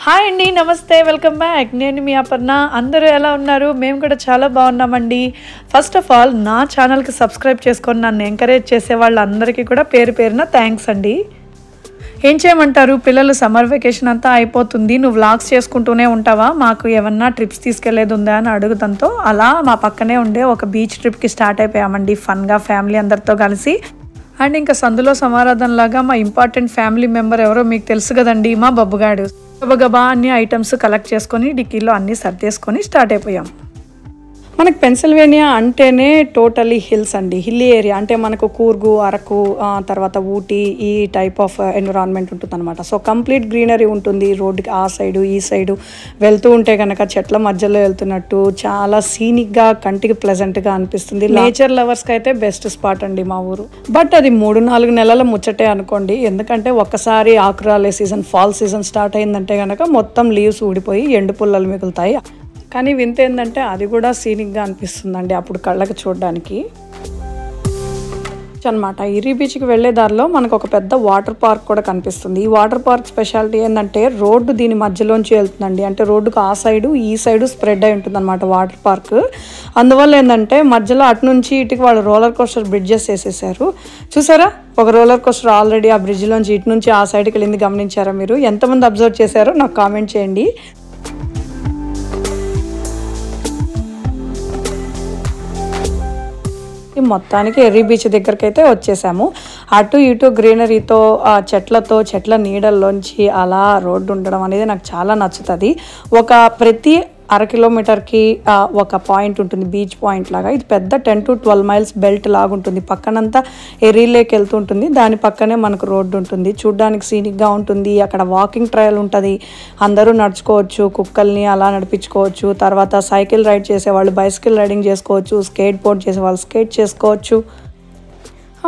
Hi అండి, నమస్తే, welcome back. నేను మీ అపర్ణ. అందరూ ఎలా ఉన్నారు? మేము కూడా చాలా బాగున్నామండి. ఫస్ట్ ఆఫ్ ఆల్ నా ఛానల్కి సబ్స్క్రైబ్ చేసుకొని నన్ను ఎంకరేజ్ చేసే వాళ్ళందరికీ కూడా పేరు పేరున థ్యాంక్స్ అండి. ఏం చేయమంటారు, పిల్లలు సమ్మర్ వెకేషన్ అంతా అయిపోతుంది, నువ్వు వ్లాగ్స్ చేసుకుంటూనే ఉంటావా, మాకు ఏమన్నా ట్రిప్స్ తీసుకెళ్లేది ఉందా అని అడుగుతంతో అలా మా పక్కనే ఉండే ఒక బీచ్ ట్రిప్కి స్టార్ట్ అయిపోయామండి. ఫన్గా ఫ్యామిలీ అందరితో కలిసి. అండ్ ఇంకా సందులో సమారాధన లాగా మా ఇంపార్టెంట్ ఫ్యామిలీ మెంబర్ ఎవరో మీకు తెలుసు కదండి, మా బబ్బుగాడు. గబగబా అన్ని ఐటమ్స్ కలెక్ట్ చేసుకొని డిక్కీలో అన్నీ సర్దేసుకొని స్టార్ట్ అయిపోయాం. మనకు పెన్సిల్వేనియా అంటేనే టోటలీ హిల్స్ అండి, హిల్లీ ఏరియా. అంటే మనకు కూర్గు, అరకు, తర్వాత ఊటీ, ఈ టైప్ ఆఫ్ ఎన్విరాన్మెంట్ ఉంటుంది అనమాట. సో కంప్లీట్ గ్రీనరీ ఉంటుంది రోడ్డుకి ఆ సైడు ఈ సైడు. వెళ్తూ ఉంటే కనుక చెట్ల మధ్యలో వెళ్తున్నట్టు చాలా సీనిక్గా, కంటికి ప్లెజెంట్గా అనిపిస్తుంది. నేచర్ లవర్స్కి అయితే బెస్ట్ స్పాట్ అండి మా ఊరు. బట్ అది 3-4 నెలల ముచ్చటే అనుకోండి. ఎందుకంటే ఒక్కసారి ఆకురాలే సీజన్, ఫాల్ సీజన్ స్టార్ట్ అయిందంటే కనుక మొత్తం లీవ్స్ ఊడిపోయి ఎండు పుల్లలు మిగులుతాయి. కానీ వింత ఏంటంటే అది కూడా సీనిక్గా అనిపిస్తుందండి అప్పుడు కళ్ళకి చూడడానికి అనమాట. ఇరి బీచ్కి వెళ్ళే దారిలో మనకు ఒక పెద్ద వాటర్ పార్క్ కూడా కనిపిస్తుంది. ఈ వాటర్ పార్క్ స్పెషాలిటీ ఏంటంటే రోడ్డు దీని మధ్యలోంచి వెళ్తుందండి. అంటే రోడ్డుకు ఆ సైడు ఈ సైడు స్ప్రెడ్ అయి ఉంటుంది అనమాట వాటర్ పార్క్. అందువల్ల ఏంటంటే మధ్యలో అటు నుంచి ఇటుకి వాళ్ళు రోలర్ కోస్టర్ బ్రిడ్జెస్ వేసేసారు. చూసారా, ఒక రోలర్ కోస్టర్ ఆల్రెడీ ఆ బ్రిడ్జ్లోంచి ఇటు నుంచి ఆ సైడ్కి వెళ్ళింది. గమనించారా మీరు? ఎంతమంది అబ్జర్వ్ చేశారో నాకు కామెంట్ చేయండి. మొత్తానికి ఎర్రీ బీచ్ దగ్గరికి అయితే వచ్చేసాము. అటు ఇటు గ్రీనరీతో, చెట్లతో, చెట్ల నీడల్లోంచి అలా రోడ్డు ఉండడం అనేది నాకు చాలా నచ్చుతుంది. ప్రతి 1/2 కిలోమీటర్కి ఒక పాయింట్ ఉంటుంది, బీచ్ పాయింట్ లాగా. ఇది పెద్ద 10 to 12 మైల్స్ బెల్ట్ లాగా ఉంటుంది. పక్కనంతా ఎర్రీ లేక్ వెళ్తూ ఉంటుంది, దాని పక్కనే మనకు రోడ్డు ఉంటుంది. చూడ్డానికి సీనిక్గా ఉంటుంది. అక్కడ వాకింగ్ ట్రయల్ ఉంటుంది, అందరూ నడుచుకోవచ్చు, కుక్కల్ని అలా నడిపించుకోవచ్చు. తర్వాత సైకిల్ రైడ్ చేసేవాళ్ళు బైసికల్ రైడింగ్ చేసుకోవచ్చు, స్కేట్ బోర్డ్ చేసేవాళ్ళు స్కేట్ చేసుకోవచ్చు.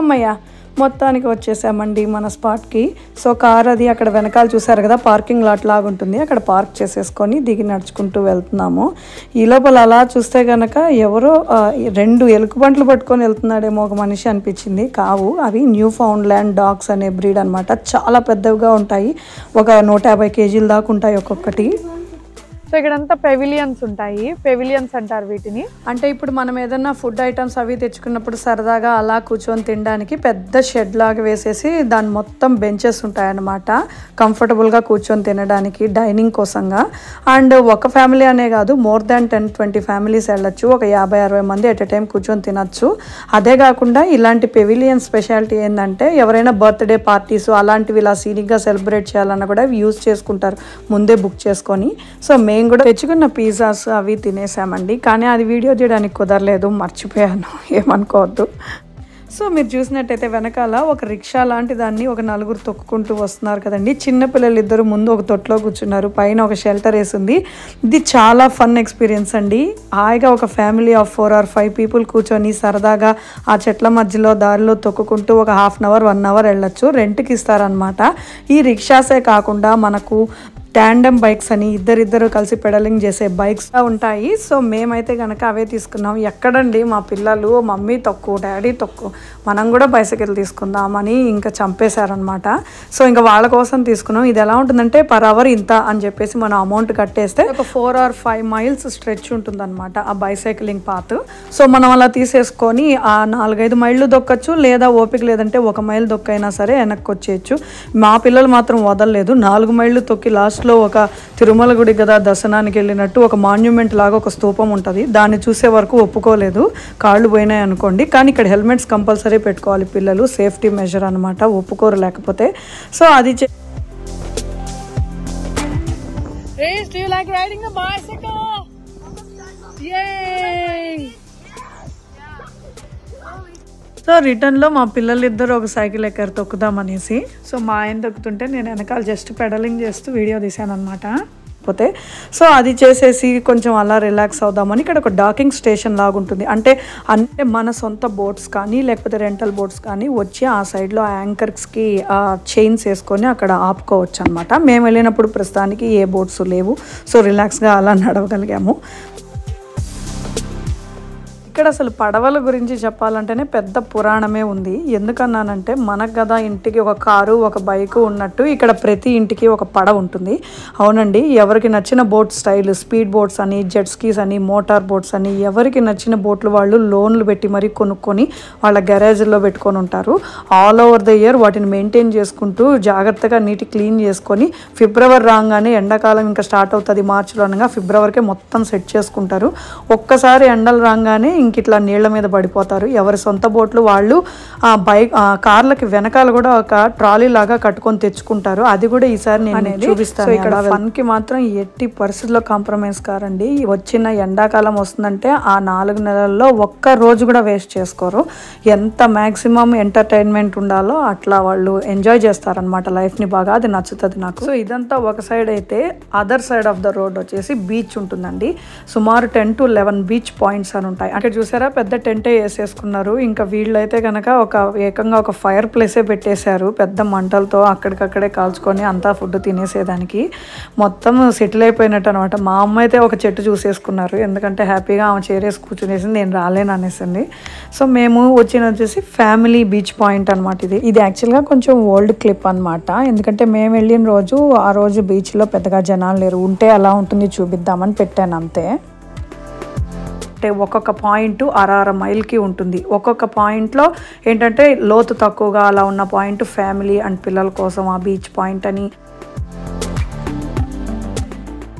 అమ్మయ్య, మొత్తానికి వచ్చేసామండి మన స్పాట్కి. సో కార్ అది అక్కడ వెనకాల చూసారు కదా, పార్కింగ్ లాట్ లాగా ఉంటుంది, అక్కడ పార్క్ చేసేసుకొని దిగి నడుచుకుంటూ వెళ్తున్నాము. ఈ లోపల అలా చూస్తే కనుక ఎవరో 2 ఎలుగుబంట్లు పట్టుకొని వెళ్తున్నాడేమో ఒక మనిషి అనిపించింది. కావు, అవి న్యూ ఫౌండ్ ల్యాండ్ డాగ్స్ అనే బ్రీడ్ అనమాట. చాలా పెద్దవిగా ఉంటాయి, ఒక 150 కేజీల దాకా ఉంటాయి ఒక్కొక్కటి. సో ఇక్కడంతా పెవిలియన్స్ ఉంటాయి, పెవిలియన్స్ అంటారు వీటిని. అంటే ఇప్పుడు మనం ఏదన్నా ఫుడ్ ఐటమ్స్ అవి తెచ్చుకున్నప్పుడు సరదాగా అలా కూర్చొని తినడానికి పెద్ద షెడ్ లాగా వేసేసి దాని మొత్తం బెంచెస్ ఉంటాయన్నమాట, కంఫర్టబుల్గా కూర్చొని తినడానికి, డైనింగ్ కోసంగా. అండ్ ఒక ఫ్యామిలీ అనే కాదు, మోర్ దాన్ 10-20 ఫ్యామిలీస్ వెళ్ళొచ్చు. ఒక 50-60 మంది ఎట్ ఎ టైం కూర్చొని తినచ్చు. అదే కాకుండా ఇలాంటి పెవిలియన్ స్పెషాలిటీ ఏంటంటే ఎవరైనా బర్త్డే పార్టీస్ అలాంటివి ఇలా సీనిక్గా సెలబ్రేట్ చేయాలన్నా కూడా యూజ్ చేసుకుంటారు ముందే బుక్ చేసుకొని. సో మేము కూడా తెచ్చుకున్న పిజ్జాస్ అవి తినేసామండి. కానీ అది వీడియో తీయడానికి కుదరలేదు, మర్చిపోయాను, ఏమనుకోవద్దు. సో మీరు చూసినట్టయితే వెనకాల ఒక రిక్షా లాంటి దాన్ని ఒక 4 తొక్కుకుంటూ వస్తున్నారు కదండి. చిన్నపిల్లలు 2 ముందు ఒక తొట్లో కూర్చున్నారు, పైన ఒక షెల్టర్ వేసింది. ఇది చాలా ఫన్ ఎక్స్పీరియన్స్ అండి. హాయిగా ఒక ఫ్యామిలీ ఆఫ్ 4 or 5 పీపుల్ కూర్చొని సరదాగా ఆ చెట్ల మధ్యలో దారిలో తొక్కుకుంటూ ఒక 1/2 hour 1 hour వెళ్ళొచ్చు. రెంట్కి ఇస్తారనమాట. ఈ రిక్షాసే కాకుండా మనకు ట్యాండమ్ బైక్స్ అని ఇద్దరిద్దరు కలిసి పెడలింగ్ చేసే బైక్స్ ఉంటాయి. సో మేమైతే కనుక అవే తీసుకున్నాం. ఎక్కడండి మా పిల్లలు, మమ్మీ తొక్కు, డాడీ తొక్కు, మనం కూడా బైసైకిల్ తీసుకుందామని ఇంకా చంపేశారనమాట. సో ఇంకా వాళ్ళ కోసం తీసుకున్నాం. ఇది ఎలా ఉంటుందంటే పర్ అవర్ ఇంత అని చెప్పేసి మనం అమౌంట్ కట్టేస్తే ఒక 4 or 5 మైల్స్ స్ట్రెచ్ ఉంటుందన్నమాట ఆ బైసైక్లింగ్ పాత్. సో మనం అలా తీసేసుకొని ఆ 4-5 మైళ్ళు దొక్కచ్చు, లేదా ఓపిక లేదంటే 1 మైల్ దొక్కైనా సరే వెనక్కి వచ్చేయచ్చు. మా పిల్లలు మాత్రం వదలలేదు, 4 మైళ్ళు తొక్కి లాస్ట్ లో ఒక తిరుమల గుడి కదా దర్శనానికి వెళ్ళినట్టు ఒక మాన్యుమెంట్ లాగా ఒక స్తూపం ఉంటుంది, దాన్ని చూసే వరకు ఒప్పుకోలేదు, కాళ్ళు పోయినాయి అనుకోండి. కానీ ఇక్కడ హెల్మెట్స్ కంపల్సరీ పెట్టుకోవాలి పిల్లలు, సేఫ్టీ మెజర్ అనమాట, ఒప్పుకోరు లేకపోతే. సో అది సో రిటర్న్లో మా పిల్లలిద్దరూ ఒక సైకిల్ ఎక్కారు తొక్కుదామనేసి. సో మా ఆయన తొక్కుతుంటే నేను వెనకాల జస్ట్ పెడలింగ్ చేస్తూ వీడియో తీశాను అనమాట. సో అది చేసేసి కొంచెం అలా రిలాక్స్ అవుదామని ఇక్కడ ఒక డాకింగ్ స్టేషన్ లాగా ఉంటుంది. అంటే మన సొంత బోట్స్ కానీ లేకపోతే రెంటల్ బోట్స్ కానీ వచ్చి ఆ సైడ్లో యాంకర్స్కి చైన్స్ వేసుకొని అక్కడ ఆపుకోవచ్చు అనమాట. మేము వెళ్ళినప్పుడు ప్రస్తుతానికి ఏ బోట్స్ లేవు, సో రిలాక్స్గా అలా నడవగలిగాము. ఇక్కడ అసలు పడవల గురించి చెప్పాలంటేనే పెద్ద పురాణమే ఉంది. ఎందుకన్నానంటే మనకు కదా ఇంటికి ఒక కారు ఒక బైకు ఉన్నట్టు ఇక్కడ ప్రతి ఇంటికి ఒక పడవ ఉంటుంది. అవునండి, ఎవరికి నచ్చిన బోట్ స్టైల్, స్పీడ్ బోట్స్ అని, జెట్ స్కీస్ అని, మోటార్ బోట్స్ అని, ఎవరికి నచ్చిన బోట్లు వాళ్ళు లోన్లు పెట్టి మరీ కొనుక్కొని వాళ్ళ గ్యారేజ్లో పెట్టుకొని ఉంటారు. ఆల్ ఓవర్ ద ఇయర్ వాటిని మెయింటైన్ చేసుకుంటూ జాగ్రత్తగా నీటి క్లీన్ చేసుకొని ఫిబ్రవరి రాగానే ఎండాకాలం ఇంకా స్టార్ట్ అవుతుంది మార్చిలో అనగా ఫిబ్రవరికే మొత్తం సెట్ చేసుకుంటారు. ఒక్కసారి ఎండలు రాగానే ఇంక ఇట్లా నీళ్ల మీద పడిపోతారు. ఎవరి సొంత బోట్లు వాళ్ళు కార్లకి వెనకాల కూడా ఒక ట్రాలీ లాగా కట్టుకొని తెచ్చుకుంటారు. అది కూడా ఈసారి నేను చూపిస్తాను. ఇక్కడ ఫన్ కి మాత్రం ఎట్టి పరిస్థితుల్లో కాంప్రమైజ్ కారండి. వచ్చిన ఎండాకాలం వస్తుందంటే ఆ 4 నెలల్లో ఒక్క రోజు కూడా వేస్ట్ చేసుకోరు. ఎంత మ్యాక్సిమం ఎంటర్టైన్మెంట్ ఉండాలో అట్లా వాళ్ళు ఎంజాయ్ చేస్తారనమాట లైఫ్ని బాగా. అది నచ్చుతుంది నాకు. సో ఇదంతా ఒక సైడ్ అయితే other side of the road వచ్చేసి బీచ్ ఉంటుందండి. సుమారు 10 to 11 బీచ్ పాయింట్స్ అని ఉంటాయి. అక్కడ చూసారా పెద్ద టెంటే వేసేసుకున్నారు. ఇంకా వీళ్ళైతే కనుక ఏకంగా ఒక ఫైర్ ప్లేసే పెట్టేశారు పెద్ద మంటలతో. అక్కడికక్కడే కాల్చుకొని అంతా ఫుడ్ తినేసేదానికి మొత్తం సెటిల్ అయిపోయినట్టు అనమాట. మా అమ్మ అయితే ఒక చెట్టు చూసేసుకున్నారు. ఎందుకంటే హ్యాపీగా ఆమె చేరేసి కూర్చునేసింది, నేను రాలేను అనేసింది. సో మేము వచ్చేసి ఫ్యామిలీ బీచ్ పాయింట్ అనమాట. ఇది యాక్చువల్గా కొంచెం ఓల్డ్ క్లిప్ అనమాట. ఎందుకంటే మేము వెళ్ళిన రోజు ఆ రోజు బీచ్లో పెద్దగా జనాలు లేరు. ఉంటే అలా ఉంటుంది చూపిద్దామని పెట్టాను అంతే. ఒక్కొక్క పాయింట్ 6 మైల్కి ఉంటుంది. ఒక్కొక్క పాయింట్లో ఏంటంటే లోతు తక్కువగా అలా ఉన్న పాయింట్ ఫ్యామిలీ అండ్ పిల్లల కోసం ఆ బీచ్ పాయింట్ అని.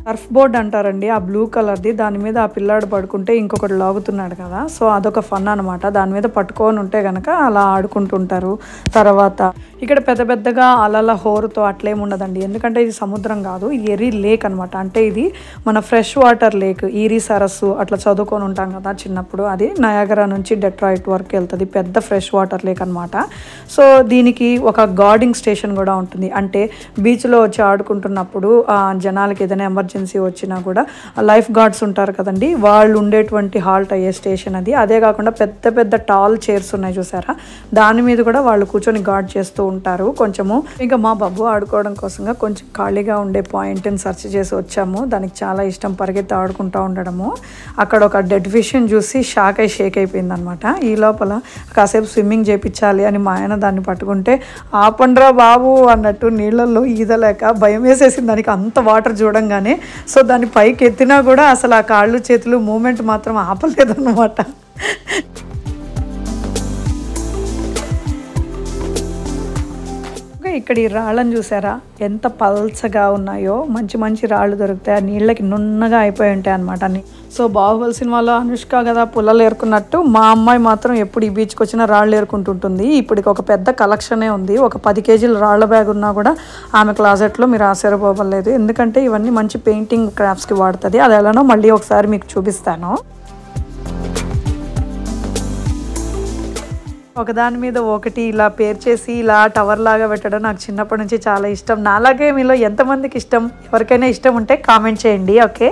సర్ఫ్ బోర్డ్ అంటారండి, ఆ బ్లూ కలర్ది. దాని మీద ఆ పిల్లాడు పడుకుంటే ఇంకొకటి లాగుతున్నాడు కదా, సో అదొక ఫన్ అనమాట. దాని మీద పట్టుకొని ఉంటే కనుక అలా ఆడుకుంటుంటారు. తర్వాత ఇక్కడ పెద్ద పెద్దగా అలల హోరుతో అట్లేం ఉండదండి, ఎందుకంటే ఇది సముద్రం కాదు, ఎరీ లేక్ అనమాట. అంటే ఇది మన ఫ్రెష్ వాటర్ లేక్, ఈరీ సరస్సు అట్లా చదువుకొని ఉంటాం కదా చిన్నప్పుడు. అది నయాగరా నుంచి డెట్రాయిట్ వరకు వెళ్తుంది, పెద్ద ఫ్రెష్ వాటర్ లేక్ అనమాట. సో దీనికి ఒక గార్డింగ్ స్టేషన్ కూడా ఉంటుంది. అంటే బీచ్లో వచ్చి ఆడుకుంటున్నప్పుడు జనాలకి ఏదైనా ఎమర్జెన్సీ వచ్చినా కూడా లైఫ్ గార్డ్స్ ఉంటారు కదండి, వాళ్ళు ఉండేటువంటి హాల్ట్ అయ్యే స్టేషన్ అది. అదే కాకుండా పెద్ద పెద్ద టాల్ చైర్స్ ఉన్నాయి చూసారా, దాని మీద కూడా వాళ్ళు కూర్చొని గార్డ్ చేస్తూ ఉంటారు కొంచెము. ఇంకా మా బాబు ఆడుకోవడం కోసంగా కొంచెం ఖాళీగా ఉండే పాయింట్ని సెర్చ్ చేసి వచ్చాము. దానికి చాలా ఇష్టం పరిగెత్తి ఆడుకుంటూ ఉండడము. అక్కడ ఒక డెడ్ ఫిష్ని చూసి షేక్ అయిపోయింది అనమాట. ఈ లోపల కాసేపు స్విమ్మింగ్ చేయించాలి అని మా ఆయన దాన్ని పట్టుకుంటే ఆపండ్రా బాబు అన్నట్టు నీళ్ళల్లో ఈదలేక భయం వేసేసింది దానికి, అంత వాటర్ చూడంగానే. సో దాన్ని పైకి ఎత్తినా కూడా అసలు ఆ కాళ్ళు చేతులు మూమెంట్ మాత్రం ఆపలేదన్నమాట. ఇక్కడ ఈ రాళ్ళని చూసారా ఎంత పల్చగా ఉన్నాయో, మంచి మంచి రాళ్ళు దొరుకుతాయి, ఆ నీళ్ళకి నున్నగా అయిపోయి ఉంటాయి అనమాట అన్ని. సో బాహుబలి సినిమాలో అనుష్క కదా పుల్లలు ఏరుకున్నట్టు మా అమ్మాయి మాత్రం ఎప్పుడు ఈ బీచ్కి వచ్చినా రాళ్ళు ఏరుకుంటుంటుంది. ఇప్పటికి ఒక పెద్ద కలెక్షనే ఉంది. ఒక 10 కేజీల రాళ్ల బ్యాగ్ ఉన్నా కూడా ఆమె క్లాజెట్లో మీరు ఆశ్చర్యపోవలేదు. ఎందుకంటే ఇవన్నీ మంచి పెయింటింగ్ క్రాఫ్ట్స్కి వాడుతుంది. అది ఎలానో మళ్ళీ ఒకసారి మీకు చూపిస్తాను. ఒకదాని మీద ఒకటి ఇలా పేర్ చేసి ఇలా టవర్ లాగా పెట్టడం నాకు చిన్నప్పటి నుంచి చాలా ఇష్టం. నాలాగే మీలో ఎంతమందికి ఇష్టం? ఎవరికైనా ఇష్టం ఉంటే కామెంట్ చేయండి. ఓకే,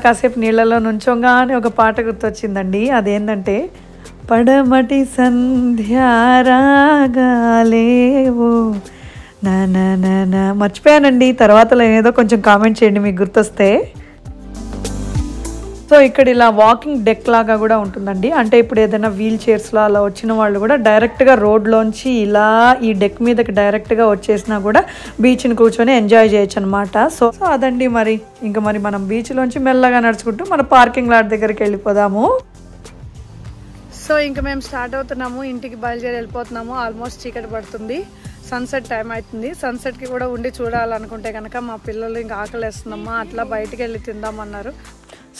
కాసేపు నీళ్ళలో నుంచోగానే ఒక పాట గుర్తొచ్చిందండి. అదేంటంటే పడమటి సంధ్యారాగాలేవో నా మర్చిపోయానండి. తర్వాతలో ఏదో కొంచెం కామెంట్ చేయండి మీకు గుర్తొస్తే. సో ఇక్కడ ఇలా వాకింగ్ డెక్ లాగా కూడా ఉంటుందండి. అంటే ఇప్పుడు ఏదైనా వీల్ చైర్స్లో అలా వచ్చిన వాళ్ళు కూడా డైరెక్ట్గా రోడ్లోంచి ఇలా ఈ డెక్ మీదకి డైరెక్ట్గా వచ్చేసినా కూడా బీచ్ని కూర్చొని ఎంజాయ్ చేయొచ్చు అనమాట. సో అదండి మరి. ఇంకా మరి మనం బీచ్లోంచి మెల్లగా నడుచుకుంటూ మన పార్కింగ్ లాట్ దగ్గరికి వెళ్ళిపోదాము. సో ఇంకా మేము స్టార్ట్ అవుతున్నాము, ఇంటికి బయలుదేరి వెళ్ళిపోతున్నాము. ఆల్మోస్ట్ చీకటి పడుతుంది, సన్సెట్ టైం అవుతుంది. సన్సెట్కి కూడా ఉండి చూడాలనుకుంటే కనుక మా పిల్లలు ఇంకా ఆకలేస్తుందమ్మా అట్లా బయటికి వెళ్ళి తిందామన్నారు.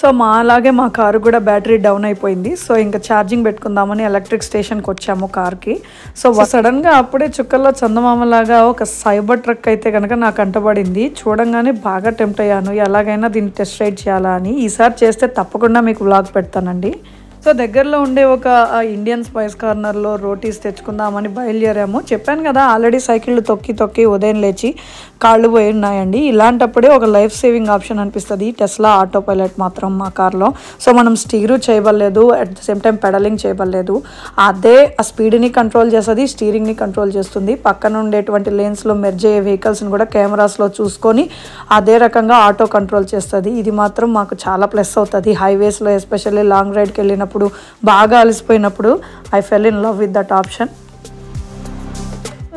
సో అలాగే మా కారు కూడా బ్యాటరీ డౌన్ అయిపోయింది. సో ఇంకా ఛార్జింగ్ పెట్టుకుందామని ఎలక్ట్రిక్ స్టేషన్కి వచ్చాము కార్కి. సో సడన్గా అప్పుడే చుక్కల్లో చందమామలాగా ఒక సైబర్ ట్రక్ అయితే కనుక నాకు అంటబడింది. చూడంగానే బాగా టెంప్ట్ అయ్యాను, ఎలాగైనా దీన్ని టెస్ట్ రైడ్ చేయాలా అని. ఈసారి చేస్తే తప్పకుండా మీకు వ్లాగ్ పెడతానండి. సో దగ్గరలో ఉండే ఒక ఇండియన్ స్పైస్ కార్నర్లో రోటీస్ తెచ్చుకుందామని బయలుదేరాము. చెప్పాను కదా ఆల్రెడీ సైకిళ్ళు తొక్కి ఉదయం లేచి కాళ్ళు పోయి ఉన్నాయండి. ఇలాంటప్పుడే ఒక లైఫ్ సేవింగ్ ఆప్షన్ అనిపిస్తుంది టెస్లా ఆటో పైలట్ మాత్రం మా కార్లో. సో మనం స్టీరు చేయబడలేదు, at the same time peddling చేయబడలేదు. అదే ఆ స్పీడ్ని కంట్రోల్ చేస్తుంది, స్టీరింగ్ని కంట్రోల్ చేస్తుంది. పక్కన ఉండేటువంటి లేన్స్లో మెర్జ్ అయ్యే వెహికల్స్ని కూడా కెమెరాస్లో చూసుకొని అదే రకంగా ఆటో కంట్రోల్ చేస్తుంది. ఇది మాత్రం మాకు చాలా ప్లస్ అవుతుంది. హైవేస్లో ఎస్పెషల్లీ లాంగ్ రైడ్కి వెళ్ళినప్పుడు బాగా అలసిపోయినప్పుడు I fell in love with that option.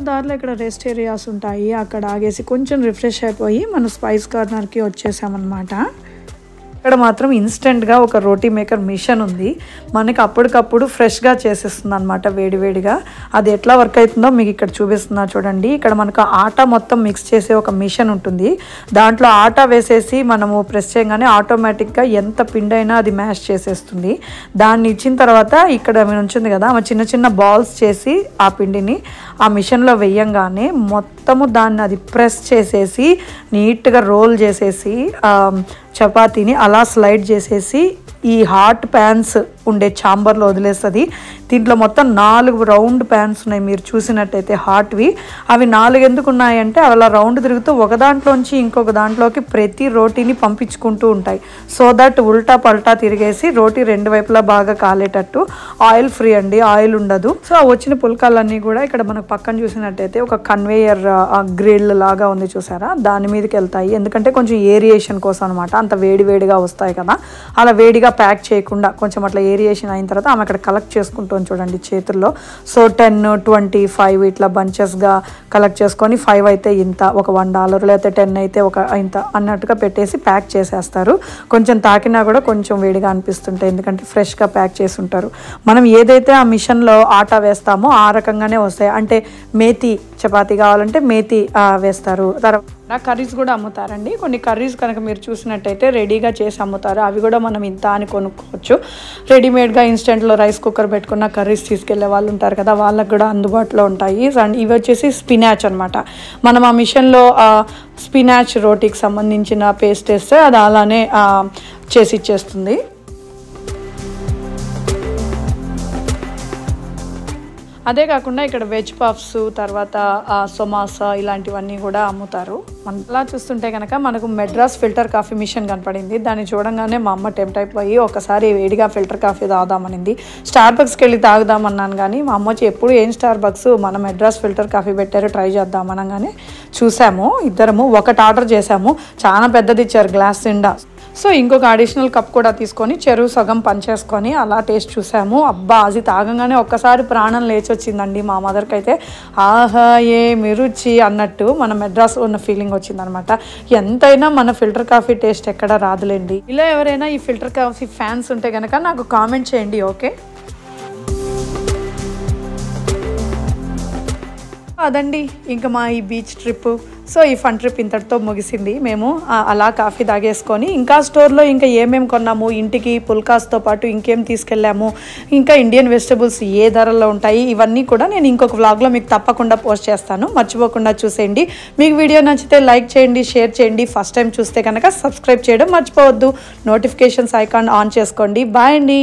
దారిలో ఇక్కడ రెస్ట్ ఏరియాస్ ఉంటాయి, అక్కడ ఆగేసి కొంచెం రిఫ్రెష్ అయిపోయి మన స్పైస్ కార్నర్కి వచ్చేసామన్నమాట. ఇక్కడ మాత్రం ఇన్స్టెంట్గా ఒక రోటీ మేకర్ మిషన్ ఉంది, మనకి అప్పటికప్పుడు ఫ్రెష్గా చేసేస్తుంది అనమాట వేడివేడిగా. అది ఎట్లా వర్క్ అవుతుందో మీకు ఇక్కడ చూపిస్తున్నా చూడండి. ఇక్కడ మనకు ఆటా మొత్తం మిక్స్ చేసే ఒక మిషన్ ఉంటుంది, దాంట్లో ఆటా వేసేసి మనము ప్రెస్ చేయగానే ఆటోమేటిక్గా ఎంత పిండి అయినా అది మ్యాష్ చేసేస్తుంది. దాన్ని ఇచ్చిన తర్వాత ఇక్కడ ఉంచింది కదా ఆమె చిన్న చిన్న బాల్స్ చేసి ఆ పిండిని ఆ మిషన్లో వేయంగానే మొత్తము దాన్ని అది ప్రెస్ చేసేసి నీట్గా రోల్ చేసేసి చపాతీని అలా స్లైడ్ చేసేసి ఈ హాట్ ప్యాన్స్ ఉండే ఛాంబర్లో వదిలేస్తుంది. దీంట్లో మొత్తం 4 రౌండ్ ప్యాన్స్ ఉన్నాయి మీరు చూసినట్టయితే హాట్వి. అవి 4 ఎందుకు ఉన్నాయంటే అలా రౌండ్ తిరుగుతూ ఒక దాంట్లోంచి ఇంకొక దాంట్లోకి ప్రతి రోటీని పంపించుకుంటూ ఉంటాయి. సో దట్ ఉల్టా పల్టా తిరిగేసి రోటీ 2 వైపులా బాగా కాలేటట్టు. ఆయిల్ ఫ్రీ అండి, ఆయిల్ ఉండదు. సో వచ్చిన పుల్కాలన్నీ కూడా ఇక్కడ మనకు పక్కన చూసినట్టయితే ఒక కన్వేయర్ గ్రిల్ లాగా ఉంది చూసారా, దాని మీదకి వెళ్తాయి. ఎందుకంటే కొంచెం ఏరియేషన్ కోసం అనమాట, అంత వేడివేడిగా వస్తాయి కదా, అలా వేడిగా ప్యాక్ చేయకుండా కొంచెం అట్లా ఏరియేషన్ అయిన తర్వాత ఆమె అక్కడ కలెక్ట్ చేసుకుంటుంది చూడండి చేతుల్లో. సో 10, 25 ఇట్లా బంచెస్గా కలెక్ట్ చేసుకొని 5 అయితే ఇంత, ఒక $1 లేకపోతే 10 అయితే ఒక ఇంత అన్నట్టుగా పెట్టేసి ప్యాక్ చేసేస్తారు. కొంచెం తాకినా కూడా కొంచెం వేడిగా అనిపిస్తుంటాయి, ఎందుకంటే ఫ్రెష్గా ప్యాక్ చేసి ఉంటారు. మనం ఏదైతే ఆ మిషన్లో ఆటా వేస్తామో ఆ రకంగానే వస్తాయి. అంటే మేతి చపాతీ కావాలంటే మేతి వేస్తారు. తర్వాత కర్రీస్ కూడా అమ్ముతారండి. కొన్ని కర్రీస్ కనుక మీరు చూసినట్టయితే రెడీగా చేసి అమ్ముతారు, అవి కూడా మనం ఇంత అని కొనుక్కోవచ్చు. రెడీమేడ్గా ఇన్స్టెంట్లో రైస్ కుక్కర్ పెట్టుకున్న కర్రీస్ తీసుకెళ్లే వాళ్ళు ఉంటారు కదా, వాళ్ళకు కూడా అందుబాటులో ఉంటాయి. అండ్ ఇవి వచ్చేసి స్పినాచ్ అనమాట. మనం ఆ మిషన్లో స్పినాచ్ రోటీకి సంబంధించిన పేస్ట్ వేస్తే అది అలానే చేసి ఇచ్చేస్తుంది. అదే కాకుండా ఇక్కడ వెజ్ పఫ్స్, తర్వాత సమోసా ఇలాంటివన్నీ కూడా అమ్ముతారు. మనలా చూస్తుంటే కనుక మనకు మెడ్రాస్ ఫిల్టర్ కాఫీ మిషన్ కనపడింది. దాన్ని చూడంగానే మా అమ్మ టెంప్ట్ అయిపోయి ఒకసారి వేడిగా ఫిల్టర్ కాఫీ తాగుదామనింది. స్టార్బక్స్కి వెళ్ళి తాగుదామన్నాను కానీ మా అమ్మ ఎప్పుడు ఏం స్టార్బక్స్, మన మెడ్రాస్ ఫిల్టర్ కాఫీ పెట్టారు ట్రై చేద్దామనగానే చూసాము. ఇద్దరము ఒకటి ఆర్డర్ చేసాము, చాలా పెద్దది ఇచ్చారు గ్లాస్ నిండా. సో ఇంకొక అడిషనల్ కప్ కూడా తీసుకొని చెరువు సగం పంచేసుకొని అలా టేస్ట్ చూసాము. అబ్బా అది తాగంగానే ఒక్కసారి ప్రాణం లేచి వచ్చిందండి మా మదర్కి అయితే. ఆహా ఏమి రుచి అన్నట్టు మన మెడ్రాస్ ఉన్న ఫీలింగ్ వచ్చిందనమాట. ఎంతైనా మన ఫిల్టర్ కాఫీ టేస్ట్ ఎక్కడ రాదులేండి. ఇలా ఎవరైనా ఈ ఫిల్టర్ కాఫీ ఫ్యాన్స్ ఉంటే కనుక నాకు కామెంట్ చేయండి. ఓకే, అదండి ఇంకా మా ఈ బీచ్ ట్రిప్. సో ఈ ఫన్ ట్రిప్ ఇంతటితో ముగిసింది. మేము అలా కాఫీ తాగేసుకొని ఇంకా స్టోర్లో ఇంకా ఏమేమి కొన్నాము, ఇంటికి పుల్కాస్తో పాటు ఇంకేం తీసుకెళ్ళాము, ఇంకా ఇండియన్ వెజిటబుల్స్ ఏ ధరల్లో ఉంటాయి, ఇవన్నీ కూడా నేను ఇంకొక వ్లాగ్లో మీకు తప్పకుండా పోస్ట్ చేస్తాను. మర్చిపోకుండా చూసేయండి. మీకు వీడియో నచ్చితే లైక్ చేయండి, షేర్ చేయండి. ఫస్ట్ టైం చూస్తే కనుక సబ్స్క్రైబ్ చేయడం మర్చిపోవద్దు. నోటిఫికేషన్స్ ఐకాన్ ఆన్ చేసుకోండి. బాయ్ అండి.